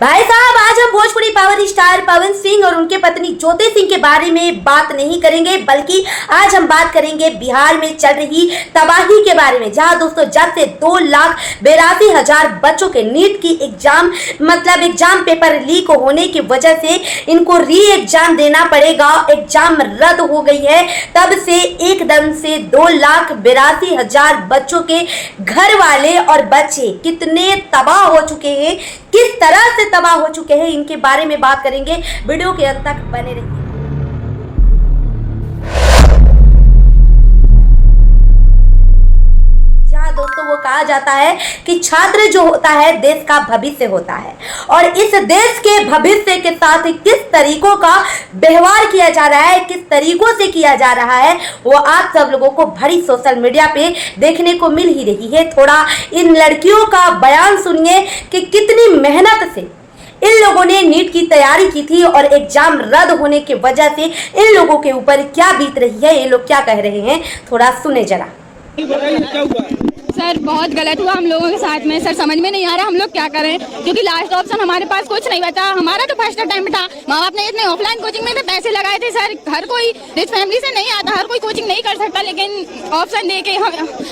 भाई साहब, आज हम भोजपुरी पावर स्टार पवन सिंह और उनके पत्नी ज्योति सिंह के बारे में बात नहीं करेंगे, बल्कि आज हम बात करेंगे बिहार में चल रही तबाही के बारे में। जहां दोस्तों जब से 2,82,000 बच्चों के नीट की एग्जाम पेपर लीक होने की वजह से इनको री एग्जाम देना पड़ेगा, एग्जाम रद्द हो गई है, तब से एकदम से 2,82,000 बच्चों के घर वाले और बच्चे कितने तबाह हो चुके हैं, किस तरह से तबाह हो चुके हैं, इनके बारे में बात करेंगे। वीडियो के अंत तक बने रहिए। जहां दोस्तों वो कहा जाता है कि छात्र जो होता है देश का भविष्य होता है, और इस देश के भविष्य के साथ किस तरीकों का व्यवहार किया जा रहा है, किस तरीकों से किया जा रहा है, वो आप सब लोगों को भरी सोशल मीडिया पे देखने को मिल ही रही है। थोड़ा इन लड़कियों का बयान सुनिए कि कितनी मेहनत से इन लोगों ने नीट की तैयारी की थी और एग्जाम रद्द होने की वजह से इन लोगों के ऊपर क्या बीत रही है, ये लोग क्या कह रहे हैं, थोड़ा सुने जरा। सर बहुत गलत हुआ हम लोगों के साथ में। सर समझ में नहीं आ रहा हम लोग क्या करें, क्योंकि लास्ट ऑप्शन हमारे पास कुछ नहीं बचा। हमारा तो फर्स्ट टाइम था, माँ बाप ने इतने ऑफलाइन कोचिंग में भी पैसे लगाए थे। सर हर कोई रिच फैमिली से नहीं आता, हर कोई कोचिंग नहीं कर सकता, लेकिन ऑप्शन दे के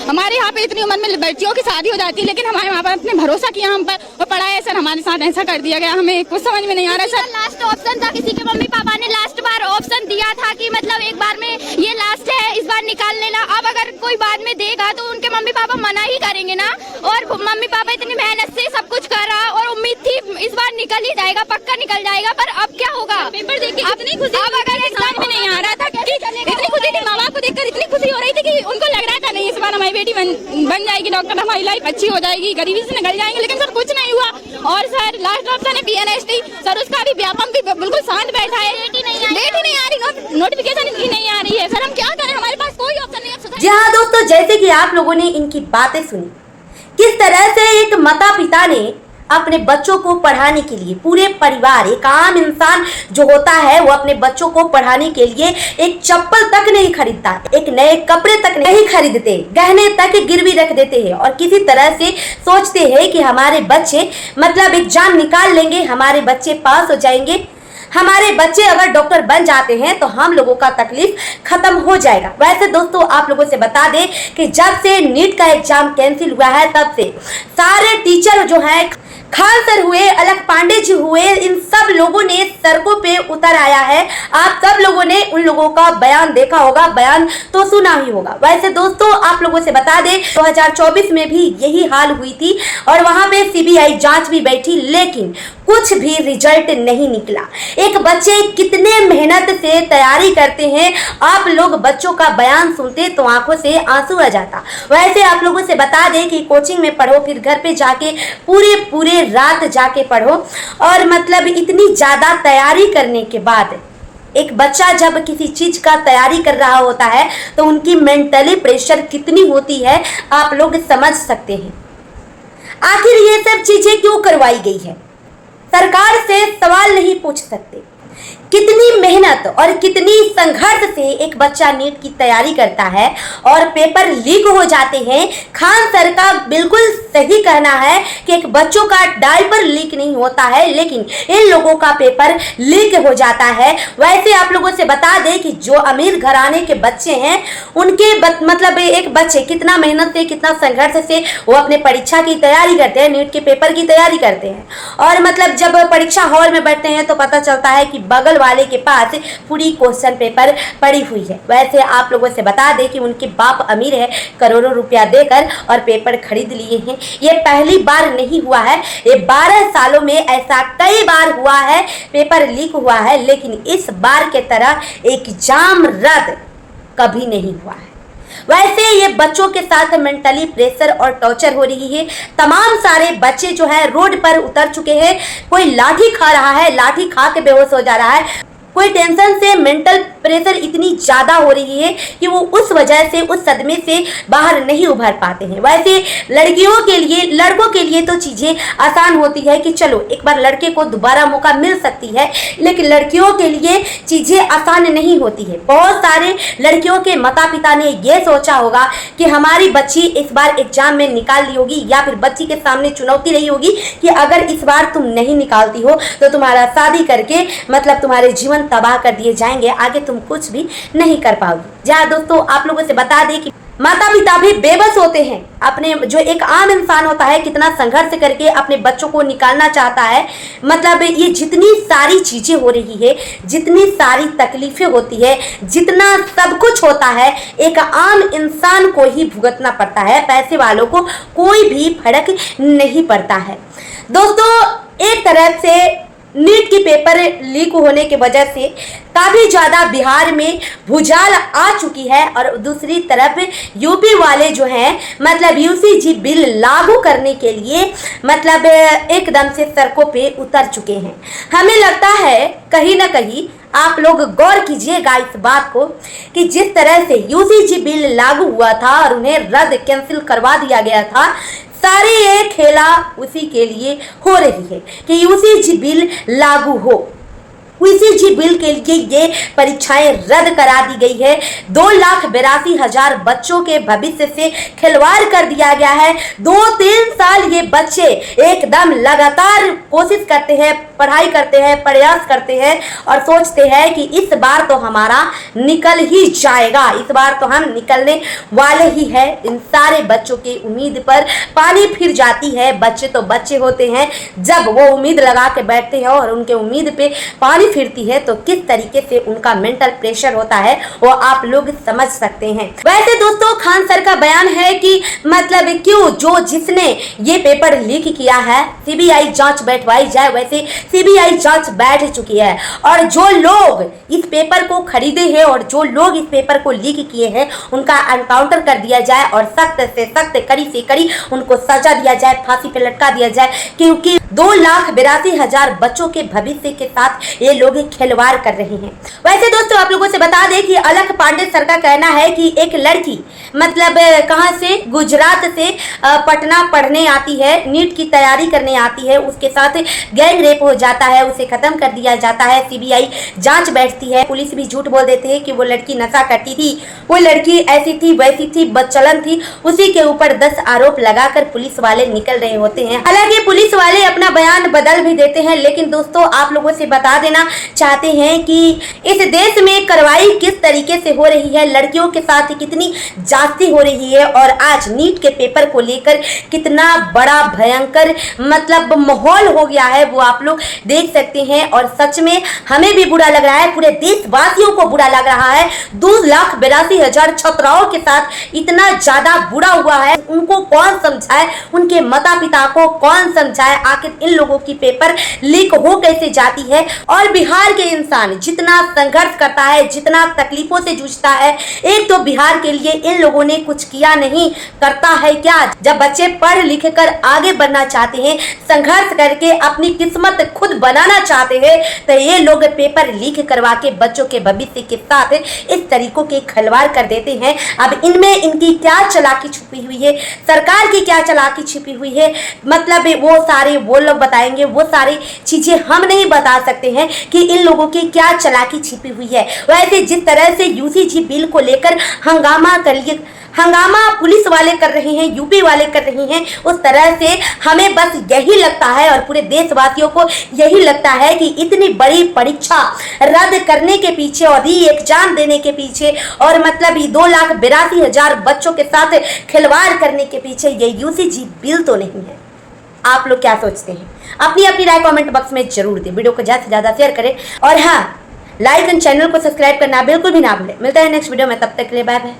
हमारे यहाँ पे इतनी उम्र में बच्चियों की शादी हो जाती है, लेकिन हमारे माँ बाप ने भरोसा किया हम पर और पढ़ाया। सर हमारे साथ ऐसा कर दिया गया, हमें कुछ समझ में नहीं आ रहा। सर लास्ट ऑप्शन था, किसी के मम्मी पापा ने लास्ट बार ऑप्शन दिया था कि मतलब एक बार में ये लास्ट है, इस बार निकाल लेना। अब अगर कोई बाद में देगा तो उनके मम्मी पापा मना ही करेंगे ना, और मम्मी पापा इतनी मेहनत से सब कुछ कर रहा और उम्मीद थी इस बार निकल ही जाएगा, पक्का निकल जाएगा, पर अब क्या होगा? पेपर देख के इतनी खुशी, अब अगर एग्जाम में नहीं आ रहा था, इतनी खुशी थी, माँ बाप को देखकर इतनी खुशी हो रही थी कि उनको लग रहा था नहीं इस बार हमारी बेटी बन जाएगी डॉक्टर, हमारी लाइफ अच्छी हो जाएगी, गरीबी से निकल जाएंगे, लेकिन सर कुछ नहीं हुआ। और सर लास्ट ऑप्शन है PNST, सर उसका भी व्यापम भी बिल्कुल शांत बैठा है, डेट ही नहीं आ रही, नोटिफिकेशन भी नहीं आ रही है। सर हम क्या करें, हमारे पास कोई ऑप्शन नहीं है। जी हाँ दोस्तों, जैसे कि आप लोगों ने इनकी बातें सुनी, किस तरह से एक माता पिता ने अपने बच्चों को पढ़ाने के लिए, पूरे परिवार, एक आम इंसान जो होता है वो अपने बच्चों को पढ़ाने के लिए एक चप्पल तक नहीं खरीदता, एक नए कपड़े तक नहीं खरीदते, गहने तक गिरवी रख देते हैं और किसी तरह से सोचते हैं कि हमारे बच्चे एग्जाम निकाल लेंगे, हमारे बच्चे पास हो जाएंगे, हमारे बच्चे अगर डॉक्टर बन जाते हैं तो हम लोगों का तकलीफ खत्म हो जाएगा। वैसे दोस्तों आप लोगों से बता दें कि जब से नीट का एग्जाम कैंसिल हुआ है तब से सारे टीचर जो हैं, खान सर हुए, अलख पांडे जी हुए, इन सब लोगों ने सड़कों पे उतर आया है। आप सब लोगों ने उन लोगों का बयान देखा होगा, बयान तो सुना ही होगा। वैसे दोस्तों आप लोगों से बता दें 2024 में भी यही हाल हुई थी और वहां पे CBI जांच भी बैठी, लेकिन कुछ भी रिजल्ट नहीं निकला। एक बच्चे कितने मेहनत से तैयारी करते हैं, आप लोग बच्चों का बयान सुनते तो आंखों से आंसू आ जाता। वैसे आप लोगों से बता दें कि कोचिंग में पढ़ो, फिर घर पे जाके पूरे रात जाके पढ़ो, और इतनी ज्यादा तैयारी करने के बाद एक बच्चा जब किसी चीज का तैयारी कर रहा होता है तो उनकी मेंटली प्रेशर कितनी होती है आप लोग समझ सकते हैं। आखिर ये सब चीजें क्यों करवाई गई है, सरकार से सवाल नहीं पूछ सकते? कितनी मेहनत और कितनी संघर्ष से एक बच्चा नीट की तैयारी करता है और पेपर लीक हो जाते हैं। खान सर का बिल्कुल सही कहना है कि एक बच्चों का डायपर लीक नहीं होता है, लेकिन इन लोगों का पेपर लीक हो जाता है। वैसे आप लोगों से बता दें कि जो अमीर घराने के बच्चे हैं उनके एक बच्चे कितना मेहनत से, कितना संघर्ष से वो अपने परीक्षा की तैयारी करते हैं, नीट के पेपर की तैयारी करते हैं, और जब परीक्षा हॉल में बैठते हैं तो पता चलता है कि बगल वाले के पास पूरी क्वेश्चन पेपर पड़ी हुई है। वैसे आप लोगों से बता दें कि उनके बाप अमीर है, करोड़ों रुपया देकर और पेपर खरीद लिए हैं। ये पहली बार नहीं हुआ है, ये 12 सालों में ऐसा कई बार हुआ है, पेपर लीक हुआ है, लेकिन इस बार के तरह एग्जाम रद्द कभी नहीं हुआ है। वैसे ये बच्चों के साथ मेंटली प्रेशर और टॉर्चर हो रही है। तमाम सारे बच्चे जो है रोड पर उतर चुके हैं, कोई लाठी खा रहा है, लाठी खा के बेहोश हो जा रहा है, कोई टेंशन से मेंटल प्रेशर इतनी ज्यादा हो रही है कि वो उस वजह से, उस सदमे से बाहर नहीं उभर पाते हैं। वैसे लड़कियों के लिए, लड़कों के लिए तो चीजें आसान होती है कि चलो एक बार लड़के को दोबारा मौका मिल सकती है, लेकिन लड़कियों के लिए चीजें आसान नहीं होती है। बहुत सारे लड़कियों के माता पिता ने यह सोचा होगा कि हमारी बच्ची इस बार एग्जाम में निकाल ली होगी, या फिर बच्ची के सामने चुनौती रही होगी कि अगर इस बार तुम नहीं निकालती हो तो तुम्हारा शादी करके मतलब तुम्हारे जीवन तबाह कर दिए जाएंगे, आगे तुम कुछ भी नहीं कर पाओगी। जहाँ दोस्तों आप लोगों से बता दें कि माता पिता भी बेबस होते हैं। अपने जो एक आम इंसान होता है कितना संघर्ष करके अपने बच्चों को निकालना चाहता है। मतलब ये जितनी सारी चीजें हो रही है, जितनी सारी तकलीफें होती है, जितना सब कुछ होता है, एक आम इंसान को ही भुगतना पड़ता है। पैसे वालों को कोई भी फर्क नहीं पड़ता है। दोस्तों एक तरफ से नीट की पेपर लीक होने की वजह से काफी ज्यादा बिहार में भूचाल आ चुकी है, और दूसरी तरफ यूपी वाले जो हैं मतलब यूसीजी बिल लागू करने के लिए मतलब एकदम से सड़कों पे उतर चुके हैं। हमें लगता है कहीं ना कहीं आप लोग गौर कीजिएगा इस बात को कि जिस तरह से यूसीजी बिल लागू हुआ था और उन्हें रद्द कैंसिल करवा दिया गया था, सारी ये खेला उसी के लिए हो रही है कि यूसीजी बिल लागू हो। यूसीजी बिल के लिए ये परीक्षाएं रद्द करा दी गई है। 2,82,000 बच्चों के भविष्य से खिलवाड़ कर दिया गया है। 2-3 साल ये बच्चे एकदम लगातार कोशिश करते हैं, पढ़ाई करते हैं, प्रयास करते हैं और सोचते हैं कि इस बार तो हमारा निकल ही जाएगा, इस बार तो हम निकलने वाले ही हैं। इन सारे बच्चों की उम्मीद पर पानी फिर जाती है। बच्चे तो बच्चे होते हैं, जब वो उम्मीद लगा के बैठते हैं और उनके उम्मीद पे पानी फिरती है तो किस तरीके से उनका मेंटल प्रेशर होता है वो आप लोग समझ सकते हैं। वैसे दोस्तों खान सर का बयान है कि मतलब क्यों जो जिसने ये पेपर लीक किया है सीबीआई जांच बैठवाई जाए। वैसे सीबीआई जांच बैठ चुकी है और जो लोग इस पेपर को खरीदे हैं और जो लोग इस पेपर को लीक किए हैं उनका एनकाउंटर कर दिया जाए और सख्त से सख्त, कड़ी से कड़ी उनको सजा दिया जाए, फांसी पे लटका दिया जाए, क्योंकि 2,82,000 बच्चों के भविष्य के साथ ये लोग खिलवाड़ कर रहे हैं। वैसे दोस्तों आप लोगों से बता दें कि अलख पांडे सर का कहना है कि एक लड़की मतलब कहां से, गुजरात से पटना पढ़ने आती है, नीट की तैयारी करने आती है, उसके साथ गैंग रेप हो जाता है, उसे खत्म कर दिया जाता है। सीबीआई जांच बैठती है, पुलिस भी झूठ बोल देते हैं कि वो लड़की नशा करती थी, वो लड़की ऐसी थी वैसी थी, बदचलन थी। उसी के ऊपर 10 आरोप लगाकर पुलिस वाले निकल रहे होते हैं। हालांकि पुलिस वाले अपना बयान बदल भी देते हैं, लेकिन दोस्तों आप लोगों से बता देना चाहते हैं कि इस देश में कार्रवाई किस तरीके से हो रही है, लड़कियों के साथ कितनी जाती हो रही है और आज नीट के पेपर को लेकर कितना बड़ा भयंकर मतलब माहौल हो गया है वो आप लोग देख सकते हैं। और सच में हमें भी बुरा लग रहा है, पूरे देशवासियों को बुरा लग रहा है। 2,82,000 छात्राओं के साथ इतना ज्यादा बुरा हुआ है, उनको कौन समझाए, उनके माता पिता को कौन समझाए आखिर इन लोगों की पेपर लीक हो कैसे जाती है। और बिहार के इंसान जितना संघर्ष करता है, जितना तकलीफों से जूझता है, एक तो बिहार के लिए इन लोगों ने कुछ किया नहीं, करता है क्या? जब बच्चे पढ़ लिख कर आगे बढ़ना चाहते हैं, संघर्ष करके अपनी किस्मत खुद बनाना चाहते हैं, तो ये लोग पेपर लीक करवा के बच्चों के भविष्य के साथ इस तरीकों के खिलवाड़ कर देते हैं। अब इनमें इनकी क्या चालाकी छुपी हुई है, सरकार की क्या चालाकी छिपी हुई है, मतलब वो सारे वो लोग बताएंगे, वो सारी चीजें हम नहीं बता सकते हैं कि इन लोगों की क्या चालाकी छिपी हुई है। वैसे जिस तरह से यूसीजी बिल को लेकर हंगामा पुलिस वाले कर रहे हैं, यूपी वाले कर रहे हैं, उस तरह से हमें बस यही लगता है और पूरे देशवासियों को यही लगता है कि इतनी बड़ी परीक्षा रद्द करने के पीछे और री एग्जाम देने के पीछे और मतलब 2,82,000 बच्चों के साथ खिलवाड़ करने के पीछे ये यूसीजी बिल तो नहीं है। आप लोग क्या सोचते हैं? अपनी राय कमेंट बॉक्स में जरूर दें। वीडियो को ज्यादा से ज्यादा शेयर करें और हाँ, लाइक एंड चैनल को सब्सक्राइब करना बिल्कुल भी ना भूलें। मिलता है नेक्स्ट वीडियो में, तब तक के लिए बाय बाय।